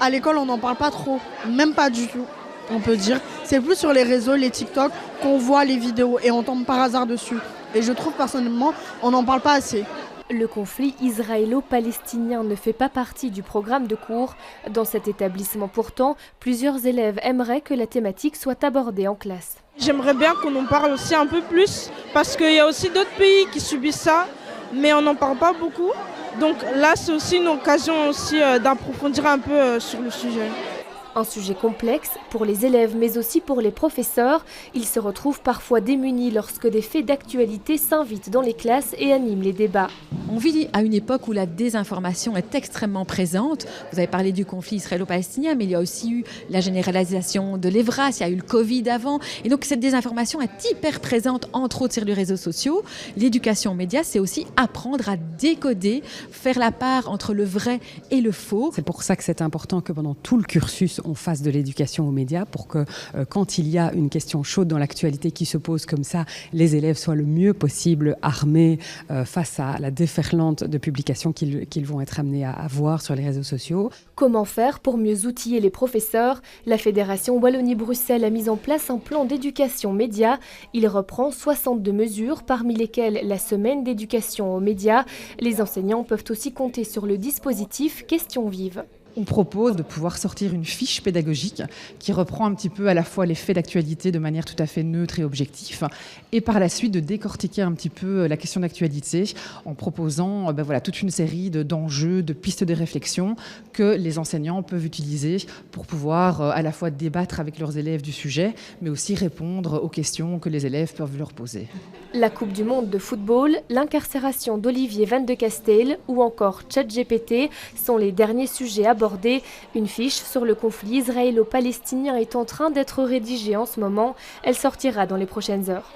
À l'école, on n'en parle pas trop, même pas du tout, on peut dire. C'est plus sur les réseaux, les TikTok, qu'on voit les vidéos et on tombe par hasard dessus. Et je trouve personnellement, on n'en parle pas assez. Le conflit israélo-palestinien ne fait pas partie du programme de cours. Dans cet établissement pourtant, plusieurs élèves aimeraient que la thématique soit abordée en classe. J'aimerais bien qu'on en parle aussi un peu plus, parce qu'il y a aussi d'autres pays qui subissent ça, mais on n'en parle pas beaucoup. Donc là, c'est aussi une occasion aussi d'approfondir un peu sur le sujet. Un sujet complexe pour les élèves mais aussi pour les professeurs. Ils se retrouvent parfois démunis lorsque des faits d'actualité s'invitent dans les classes et animent les débats. On vit à une époque où la désinformation est extrêmement présente. Vous avez parlé du conflit israélo-palestinien, mais il y a aussi eu la généralisation de l'Evras, il y a eu le Covid avant. Et donc cette désinformation est hyper présente, entre autres sur les réseaux sociaux. L'éducation aux médias, c'est aussi apprendre à décoder, faire la part entre le vrai et le faux. C'est pour ça que c'est important que pendant tout le cursus, on fasse de l'éducation aux médias pour que quand il y a une question chaude dans l'actualité qui se pose comme ça, les élèves soient le mieux possible armés face à la déferlante de publications qu'ils vont être amenés à voir sur les réseaux sociaux. Comment faire pour mieux outiller les professeurs? La Fédération Wallonie-Bruxelles a mis en place un plan d'éducation média. Il reprend 62 mesures, parmi lesquelles la semaine d'éducation aux médias. Les enseignants peuvent aussi compter sur le dispositif Questions vives. On propose de pouvoir sortir une fiche pédagogique qui reprend un petit peu à la fois les faits d'actualité de manière tout à fait neutre et objective, et par la suite de décortiquer un petit peu la question d'actualité en proposant toute une série d'enjeux, de pistes de réflexion que les enseignants peuvent utiliser pour pouvoir à la fois débattre avec leurs élèves du sujet, mais aussi répondre aux questions que les élèves peuvent leur poser. La Coupe du monde de football, l'incarcération d'Olivier Van de Castel ou encore ChatGPT sont les derniers sujets abordés. Une fiche sur le conflit israélo-palestinien est en train d'être rédigée en ce moment. Elle sortira dans les prochaines heures.